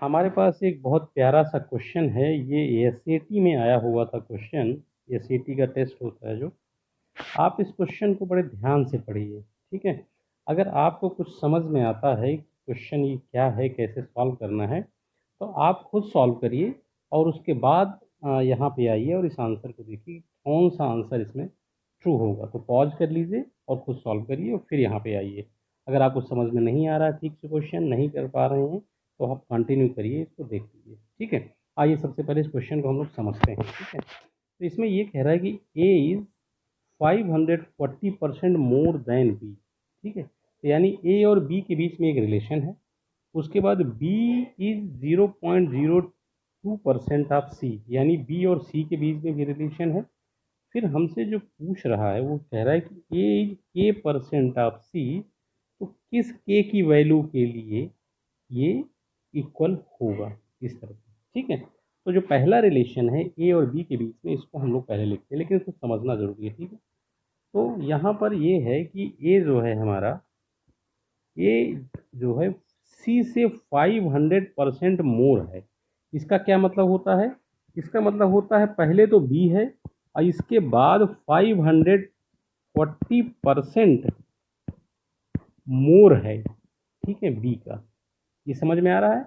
हमारे पास एक बहुत प्यारा सा क्वेश्चन है। ये एसएटी में आया हुआ था क्वेश्चन। एसएटी का टेस्ट होता है जो। आप इस क्वेश्चन को बड़े ध्यान से पढ़िए, ठीक है। अगर आपको कुछ समझ में आता है क्वेश्चन ये क्या है, कैसे सॉल्व करना है, तो आप खुद सॉल्व करिए और उसके बाद यहाँ पे आइए और इस आंसर को देखिए कौन सा आंसर इसमें ट्रू होगा। तो पॉज कर लीजिए और खुद सॉल्व करिए और फिर यहाँ पे आइए। अगर आपको समझ में नहीं आ रहा है, ठीक से क्वेश्चन नहीं कर पा रहे हैं, तो आप कंटिन्यू करिए, इसको देख लीजिए, ठीक है। आइए सबसे पहले इस क्वेश्चन को हम लोग समझते हैं, ठीक है। तो इसमें ये कह रहा है कि A is 540% more than B, ठीक है। तो यानी ए और बी के बीच में एक रिलेशन है। उसके बाद बी इज 0.02% ऑफ सी, यानी बी और सी के बीच में भी रिलेशन है। फिर हमसे जो पूछ रहा है वो कह रहा है कि ए इज के परसेंट ऑफ सी, तो किस के की वैल्यू के लिए ये इक्वल होगा, इस तरह से, ठीक है। तो जो पहला रिलेशन है ए और बी के बीच में, इसको हम लोग पहले लिखते हैं, लेकिन इसको समझना जरूरी है, ठीक है। तो यहाँ पर ये है कि ए जो है हमारा, ए जो है सी से 500% मोर है। इसका क्या मतलब होता है? इसका मतलब होता है पहले तो बी है और इसके बाद 540% मोर है, ठीक है, बी का। ये समझ में आ रहा है?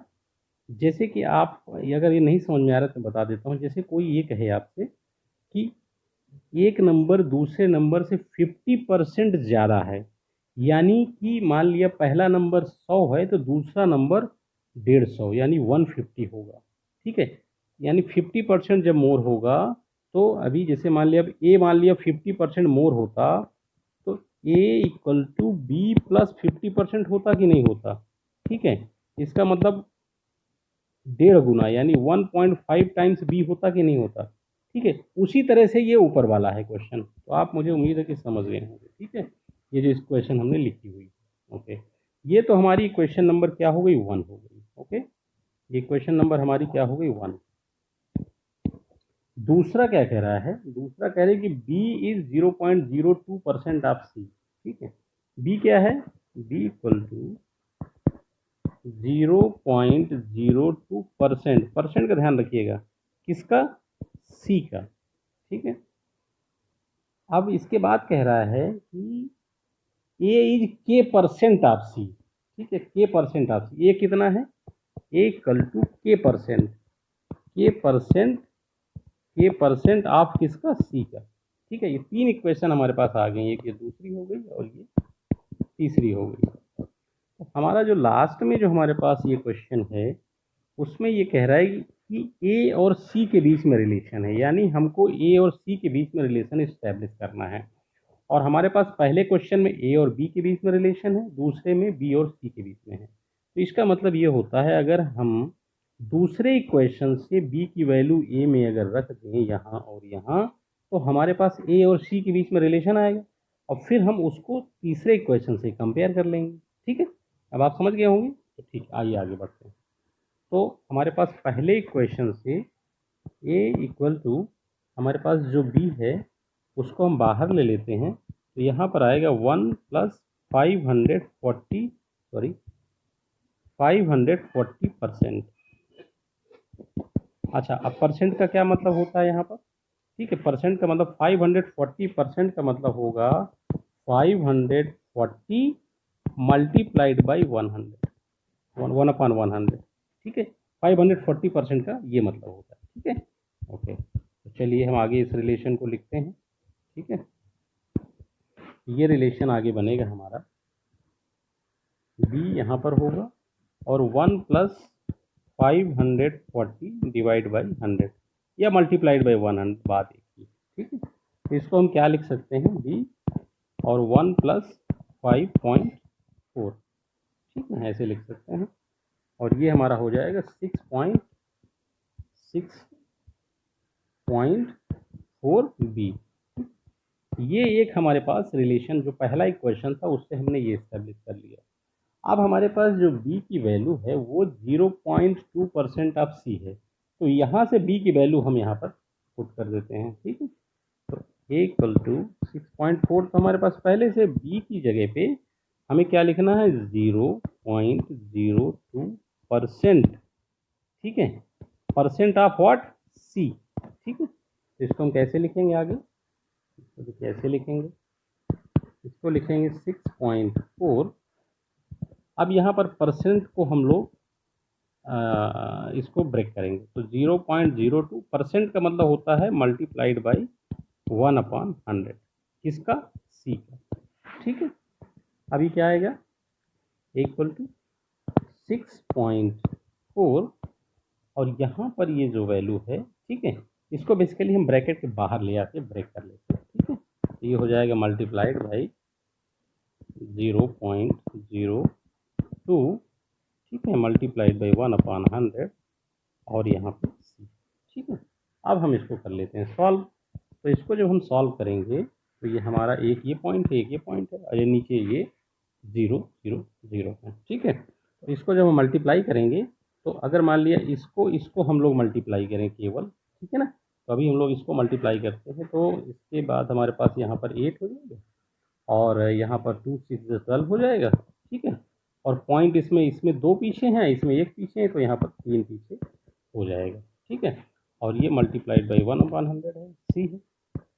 जैसे कि आप, अगर ये नहीं समझ में आ रहा तो बता देता हूँ। जैसे कोई ये कहे आपसे कि एक नंबर दूसरे नंबर से 50% ज़्यादा है, यानी कि मान लिया पहला नंबर 100 है तो दूसरा नंबर 150 यानी 150 होगा, ठीक है। यानी 50% जब मोर होगा, तो अभी जैसे मान लिया, अब ए मान लिया 50% मोर होता, तो ए इक्वल टू बी प्लस 50% होता कि नहीं होता, ठीक है। इसका मतलब 1.5 गुना यानी 1.5 टाइम्स बी होता कि नहीं होता, ठीक है। उसी तरह से ये ऊपर वाला है क्वेश्चन, तो आप, मुझे उम्मीद है कि समझ गए होंगे, ठीक है। ये जो इस क्वेश्चन हमने लिखी हुई है, ओके। ये तो हमारी क्वेश्चन नंबर क्या हो गई, 1 हो गई, ओके। ये क्वेश्चन नंबर हमारी क्या हो गई, 1। दूसरा क्या कह रहा है? दूसरा कह रहे हैं कि बी इज 0.02% ऑफ सी, ठीक है। बी क्या है? बी इक्वल टू 0.02%, परसेंट का ध्यान रखिएगा, किसका? सी का, ठीक है। अब इसके बाद कह रहा है कि ए इज के परसेंट ऑफ सी, ठीक है। के परसेंट ऑफ सी, ए कितना है? ए इक्वल टू के परसेंट, के परसेंट, के परसेंट ऑफ किसका? सी का, ठीक है। ये तीन इक्वेशन हमारे पास आ गई, एक ये दूसरी हो गई और ये तीसरी हो गई। तो हमारा जो लास्ट में जो हमारे पास ये क्वेश्चन है, उसमें ये कह रहा है कि ए और सी के बीच में रिलेशन है, यानी हमको ए और सी के बीच में रिलेशन इस्टेब्लिश करना है। और हमारे पास पहले क्वेश्चन में ए और बी के बीच में रिलेशन है, दूसरे में बी और सी के बीच में है। तो इसका मतलब ये होता है, अगर हम दूसरे इक्वेशन से बी की वैल्यू ए में अगर रख दें यहाँ और यहाँ, तो हमारे पास ए और सी के बीच में रिलेशन आएगा और फिर हम उसको तीसरे इक्वेशन से कंपेयर कर लेंगे, ठीक है। अब आप समझ गए होंगे, तो ठीक है, आइए आगे बढ़ते हैं। तो हमारे पास पहले इक्वेशन से ए इक्वल टू, हमारे पास जो बी है उसको हम बाहर ले लेते हैं, तो यहाँ पर आएगा 1 प्लस 540, सॉरी 540%। अच्छा, अब परसेंट का क्या मतलब होता है यहाँ पर? ठीक है, परसेंट का मतलब 540% का मतलब होगा 540 मल्टीप्लाइड बाई 100, 1/100, ठीक है। 540% का ये मतलब होता है, ठीक है, ओके। तो चलिए हम आगे इस रिलेशन को लिखते हैं, ठीक है। ये रिलेशन आगे बनेगा हमारा, बी यहाँ पर होगा और 1 प्लस 540 डिवाइड बाई 100 या मल्टीप्लाइड बाई 100, बात एक ही, ठीक है। तो इसको हम क्या लिख सकते हैं, बी और 1 प्लस 5.4, ठीक है, ऐसे लिख सकते हैं। और ये हमारा हो जाएगा 6.4 बी। ये एक हमारे पास रिलेशन, जो पहला इक्वेशन था उससे हमने ये इस्टेब्लिश कर लिया। अब हमारे पास जो b की वैल्यू है वो 0.2% ऑफ c है, तो यहाँ से b की वैल्यू हम यहाँ पर पुट कर देते हैं, ठीक है। तो a इक्वल टू 6.4, तो हमारे पास पहले से b की जगह पे हमें क्या लिखना है, 0.02%, ठीक है, परसेंट ऑफ व्हाट, सी। ठीक है, तो इसको हम कैसे लिखेंगे आगे, इसको तो कैसे लिखेंगे, इसको लिखेंगे 6.4। अब यहाँ पर परसेंट को हम लोग इसको ब्रेक करेंगे, तो 0.02% का मतलब होता है मल्टीप्लाइड बाई 1/100, किसका, सी का। ठीक है, अभी क्या आएगा, इक्वल टू 6.4, और यहाँ पर ये जो वैल्यू है, ठीक है, इसको बेसिकली हम ब्रैकेट के बाहर ले आते ब्रेक कर लेते हैं। ठीक है, तो ये हो जाएगा मल्टीप्लाइड बाई 0.02, ठीक है, मल्टीप्लाइड बाई 1/100, और यहाँ पे सी। ठीक है, अब हम इसको कर लेते हैं सॉल्व। तो इसको जब हम सॉल्व करेंगे तो ये हमारा एक ये पॉइंट है, एक ये पॉइंट है, और ये नीचे ये 0 0 0 है। ठीक है, तो इसको जब हम मल्टीप्लाई करेंगे, तो अगर मान लिया इसको इसको हम लोग मल्टीप्लाई करें केवल, ठीक है ना, तो अभी हम लोग इसको मल्टीप्लाई करते हैं, तो इसके बाद हमारे पास यहाँ पर 8 हो जाएगा, और यहाँ पर 2 6 12 हो जाएगा। ठीक है, और पॉइंट इसमें इसमें 2 पीछे हैं, इसमें 1 पीछे है, तो यहाँ पर 3 पीछे हो जाएगा। ठीक है, और ये मल्टीप्लाइड बाई 1/100 है, सी है।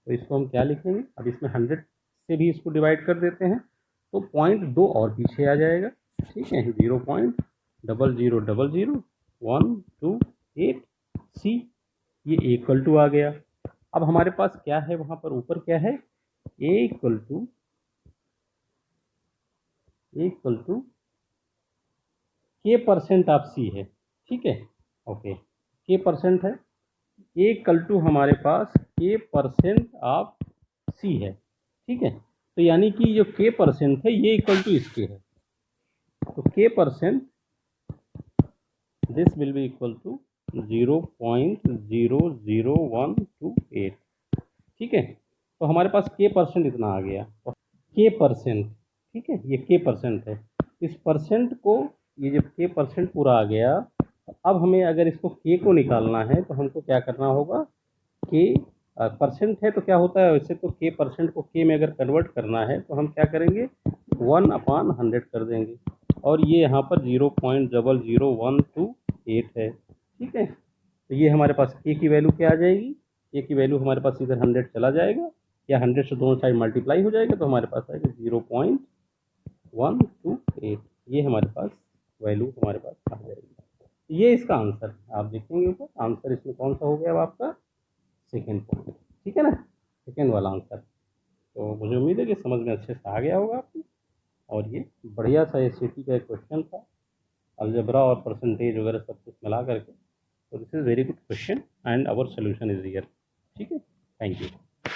तो इसको हम क्या लिखेंगे, अब इसमें 100 से भी इसको डिवाइड कर देते हैं, तो पॉइंट 2 और पीछे आ जाएगा। ठीक है, 0.0000128 सी, ये इक्वल टू आ गया। अब हमारे पास क्या है, वहाँ पर ऊपर क्या है, ए इक्वल टू के परसेंट ऑफ सी है। ठीक है, ओके, के परसेंट है, ए इक्वल टू हमारे पास के परसेंट ऑफ सी है। ठीक है, तो यानी कि जो के परसेंट है ये इक्वल टू इसके है, तो के percent this will be equal to 0.00128। ठीक है, तो हमारे पास के परसेंट इतना आ गया, के परसेंट। ठीक है, ये के परसेंट है, इस परसेंट को, ये जब के परसेंट पूरा आ गया, अब हमें अगर इसको के को निकालना है तो हमको क्या करना होगा, के परसेंट है तो क्या होता है, वैसे तो के परसेंट को के में अगर कन्वर्ट करना है तो हम क्या करेंगे, 1/100 कर देंगे, और ये यहाँ पर 0.00128 है। ठीक है, तो ये हमारे पास के की वैल्यू क्या आ जाएगी, के की वैल्यू हमारे पास इधर 100 चला जाएगा, या 100 से दोनों साइड मल्टीप्लाई हो जाएगा, तो हमारे पास आएगा 0.128, ये हमारे पास वैल्यू हमारे पास आ जाएगी। ये इसका आंसर है, आप देखेंगे ऊपर आंसर इसमें कौन सा हो गया अब आपका, सेकेंड पॉइंट। ठीक है ना, सेकेंड वाला आंसर। तो मुझे उम्मीद है कि समझ में अच्छे से आ गया होगा आपको, और ये बढ़िया सा एससीटी का एक क्वेश्चन था, अलजेब्रा और परसेंटेज वगैरह सब कुछ मिला करके। तो this is very good question and our solution is here. ठीक है, थैंक यू।